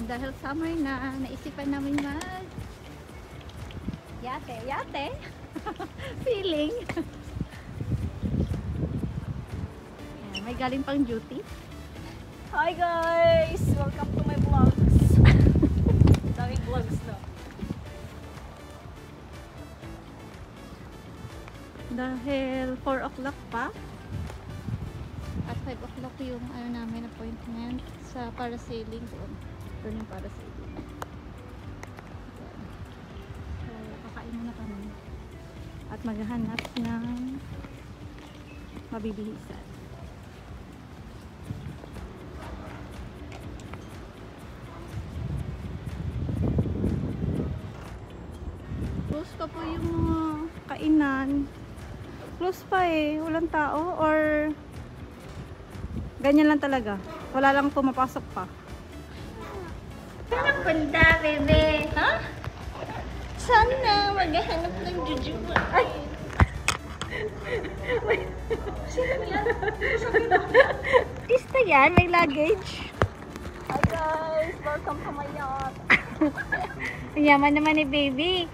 dahil summer na, naisipan namin yate feeling. Ayan, may galing pang duty. Hi guys! Welcome to my vlogs. Daming vlogs na. Dahil 4 o'clock pa at 5 o'clock yung namin appointment sa parasailing doon yung parasailing. So kakain muna kami at maghahanap ng mabibihisan. Close pa po yung mga kainan. Close pa eh, walang tao or ganyan lang talaga. Wala lang pumapasok pa. Saan ang banda, bebe? Ha? Sana maghahanap ng jujuba. Ay! Sino yan? Tista yan, may luggage. Hi guys! Welcome to my yacht. Yaman naman ni baby.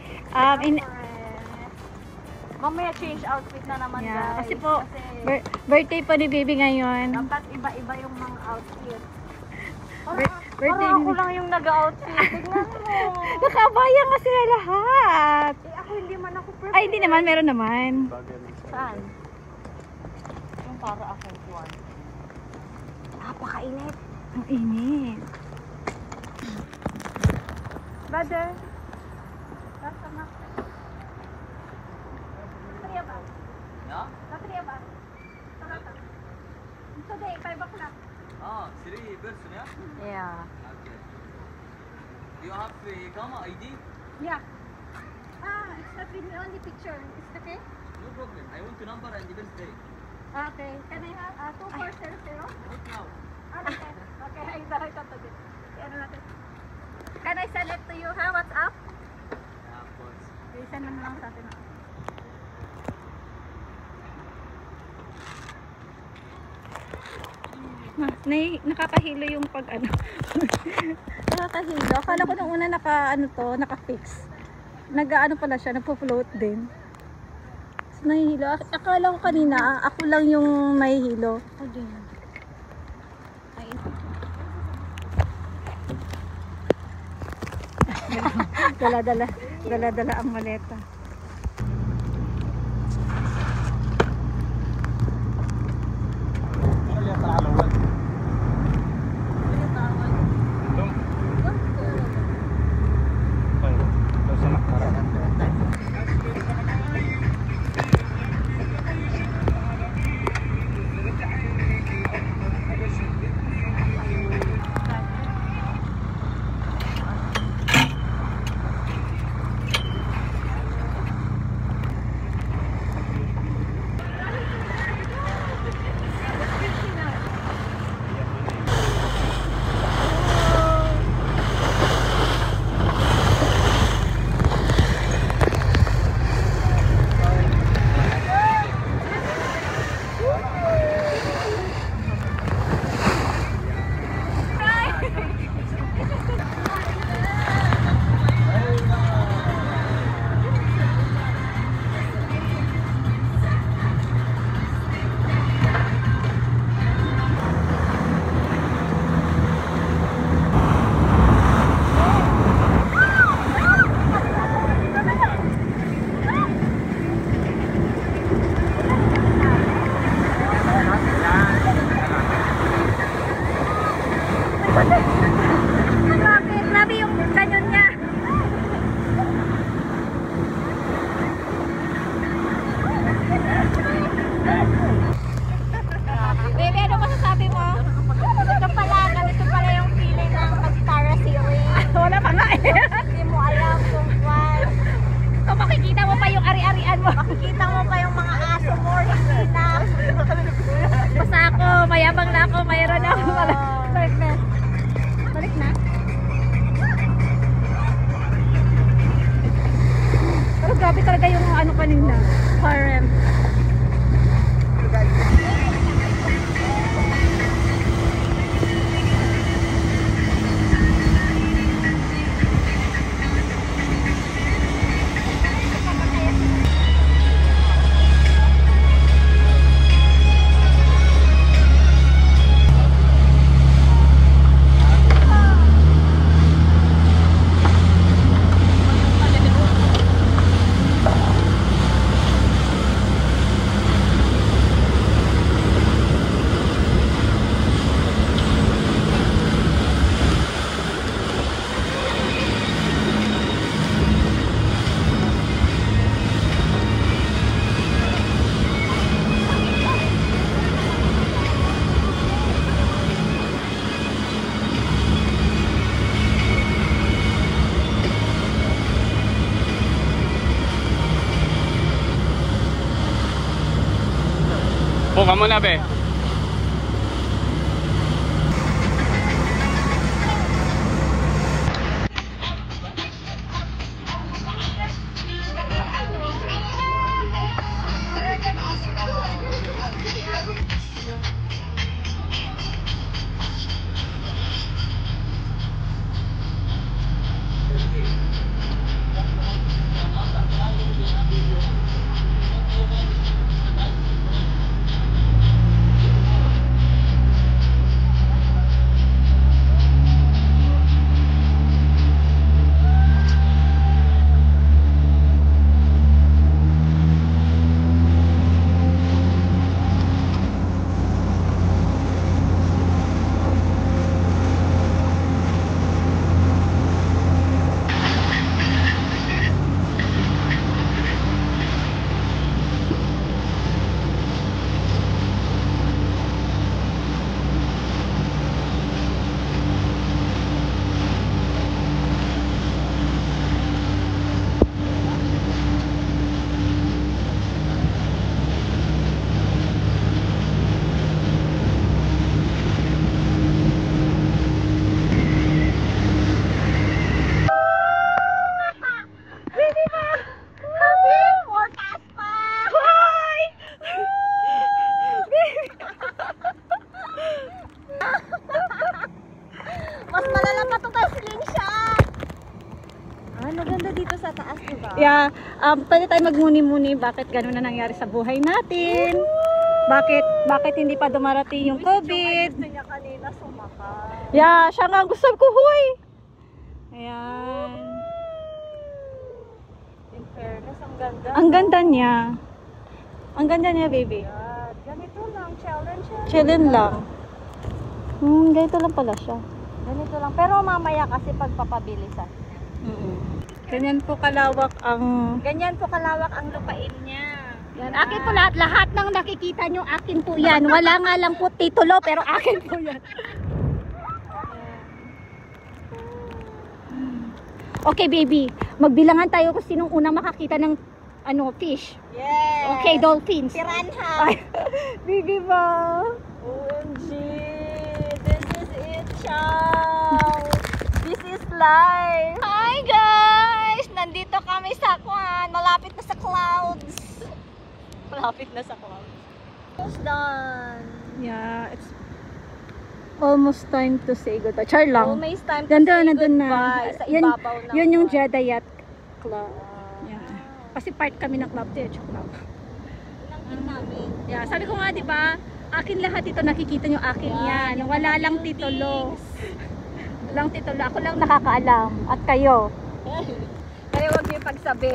Mamaya change outfit na naman guys. Kasi po, birthday pa ni baby ngayon. Dapat iba-iba yung mga outfit. Birthday Parang ako lang yung nag-outfit. Tignan mo. Nakabaya nga sila lahat. Eh ako hindi man ako prepared. Ay, hindi naman. Meron naman. Saan? Yung para ako one. Napakainit. Ang init. Brother. Basta na. Baterya ba? Ja? Baterya ba? Talata. Today, 5 o'clock. Ah, 3 person, yeah? Yeah. Okay. Do you have Gamma ID? Yeah. It's not with me, only picture. Is it okay? No problem. I want the number and the birthday. Okay. Can I have 2400? Not now. Okay. Okay, ay ito din. Ano natin? Can I send it to you, ha? What's up? Yeah, of course. Okay, send mo na lang sa atin. Nakakahilo yung pag ano. Nakakahilo. Akala ko nung una naka-fix. Nag-ano pala siya, nagpo-float din. So, nahihilo. Akala ko kanina, ako lang yung nahihilo. Oh, din. Ay. Dala-dala ang maleta. Grabe yung kanyon niya. Baby, ano masasabi mo? Ito pala yung feeling ng pag-parasailing. Wala pa nga eh. Hindi mo alam kung what. Kung makikita mo pa yung ari-arian mo. Makikita mo pa yung mga aso mo. Hindi na. Basta ako, mayabang na ako. Mayroon ako. Balik na. Balik na. Pero grabe talaga yung ano kanina. Harem. Upo ka muna, be. Mas malala pa ito kay slingshot. Maganda dito sa taas, diba? Yeah, pwede tayo magmuni-muni bakit gano'n na nangyari sa buhay natin. Bakit hindi pa dumarating yung COVID. Gusto niya kanina sumakay. Yeah, siya nga ang gusto ko, huy. Ayan. In fairness, ang ganda. Ang ganda niya. Ang ganda niya, baby. Yan. Ganito lang, challenge yan. Chillin lang. Ganito lang pala siya. Ganito lang. Pero mamaya kasi pagpapabilisan. Ganyan po kalawak ang... Ganyan po kalawak ang lupain niya. Yan, akin po lahat ng nakikita nyo, akin po yan. Wala nga lang po titulo, pero akin po yan. Okay, baby. Magbilangan tayo kung sinong unang makakita ng fish. Yes. Okay, dolphins. Piranha. Ay, baby ba? OMG. This is it, child. This is life. Hi, guys. Nandito kami sa malapit na sa clouds. Malapit na sa clouds. Almost done. Yeah, it's almost time to say goodbye. Char lang. Almost time to Nandun, say nandun na. goodbye sa Yan, ibabaw ng yun yung pond. Jeddah Yacht Club. Yeah. Kasi part kami ng club, Jeddah Club. Nangkin namin. Yeah, sabi ko nga, di ba? Akin lahat ito, nakikita nyo akin yan. yung Wala mga lang buildings. titulo. Walang titulo. Ako lang nakakaalam. At kayo. Kaya huwag niyo pagsabi.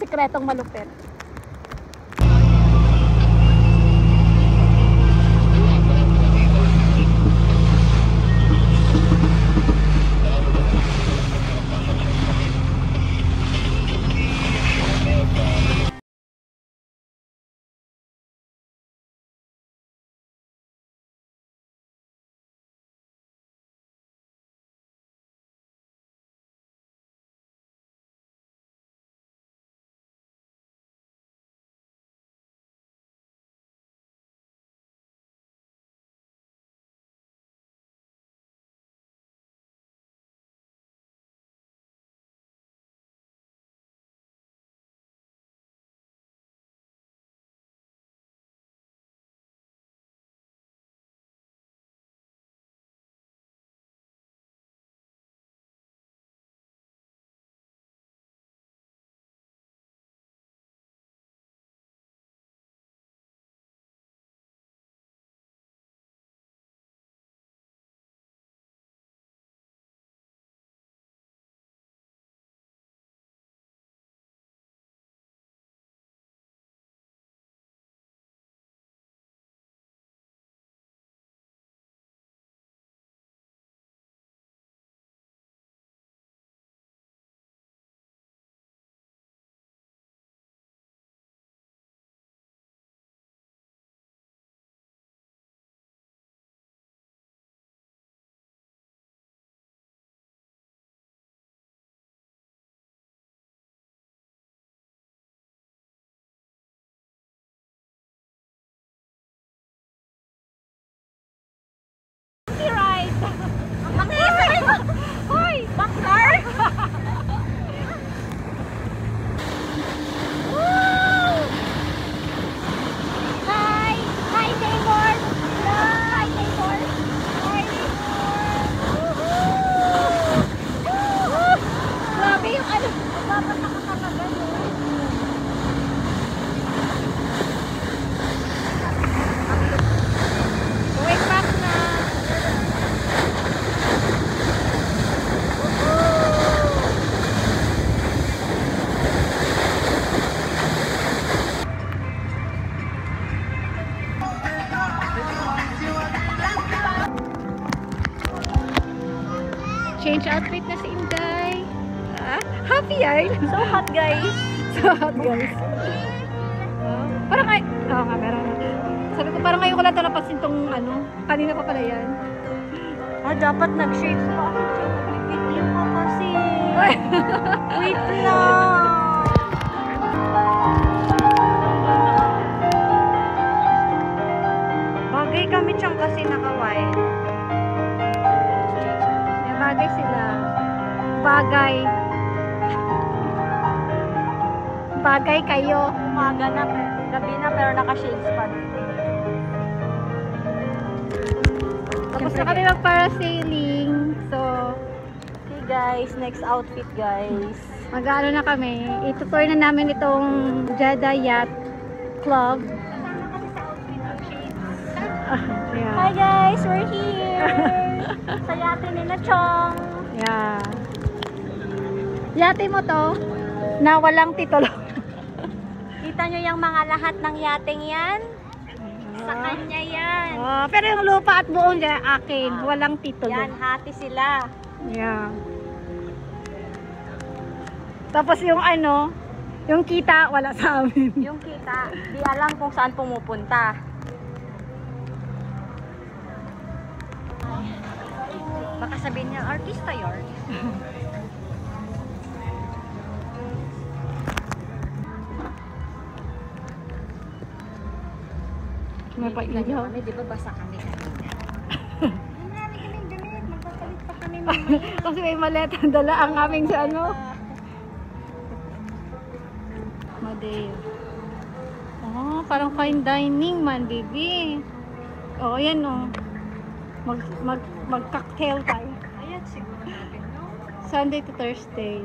Sikretong malupit. Nag-change outfit na si Inday. Happy yarn. So hot, guys. So hot, guys. Parang ay... Oo nga, meron na. Sabi ko, parang ngayon ko lang ito napansin tong ano. Kanina pa pala yan. Dapat nag-shades pa ako. Video ko kasi. Wait lang. Bagay kami tiyang kasi naka-white. Yeah, bagay sila. Bagay. Bagay kayo. Umaga na, gabi na, pero naka-shades pa din. Tapos na kami mag-parasailing. So, Okay guys, next outfit guys. mag-ano na kami. Itutour na namin itong Jeddah Yacht Club. Yeah. Hi guys, we're here! Sa yate nila Chong. Yeah. Yate mo to na walang titulo. Kita nyo yung mga lahat ng yateng yan? Sa kanya yan. Pero yung lupa at buong dyan, akin. Walang titulo. Yan, hati sila. Yeah. Tapos yung ano, yung kita, wala sa amin. Yung kita, di alam kung saan pumupunta. Baka sabihin niya, artista yun. May pa-ilaw. Kami, di ba basa kami kanina? Marami kaming damit, magpapalit pa kami Kasi may maleta dala ang aming sa ano. Madeo. Oh, parang fine dining man, baby. Oh, yan oh. Mag-cocktail tayo. Ayan, siguro natin, no? Sunday to Thursday.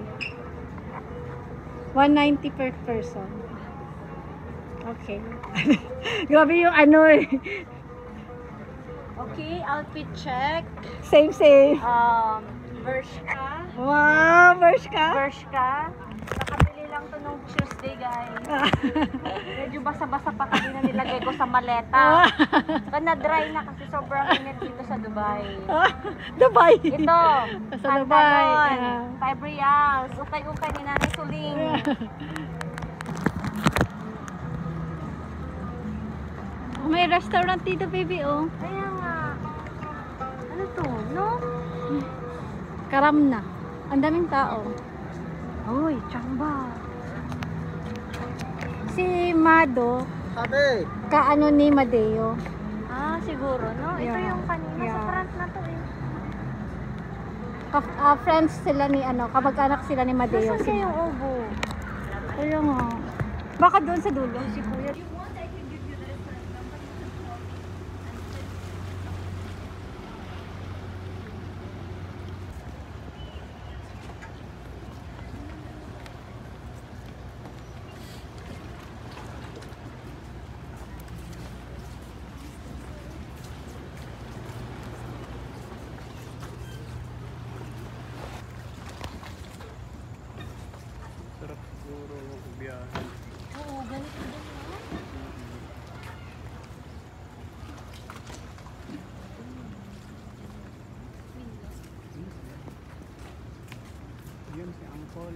190 per person. Okay. Grabe yung ano eh. Okay, outfit check. Same, same. Bershka. Wow, Bershka. Bershka. Nakabili lang to nung Tuesday, guys. Medyo basa-basa pa kami na nilagay ko sa maleta. Saka na-dry na kasi sobrang init dito sa Dubai. Dubai. Ito, Sa Dubai. pantalon, 5 reals. Ukay-ukay ni Nanay Suling. May restaurant dito, baby, oh. Kaya nga. Ano to, no? Karam na. Ang daming tao. Uy, chamba. Si Mado, Sabi! kaano ni Madeo. Siguro, no? Ito Yeah. yung kanina sa Yeah. front na to, eh. Friends sila ni ano, kamag-anak sila ni Madeo. Nasaan kaya yung ubo? Kaya nga. Baka doon sa dulo. Si Kuya. Sarap siguro biyahe. Oo, ganito din, no? Yun si Angkol.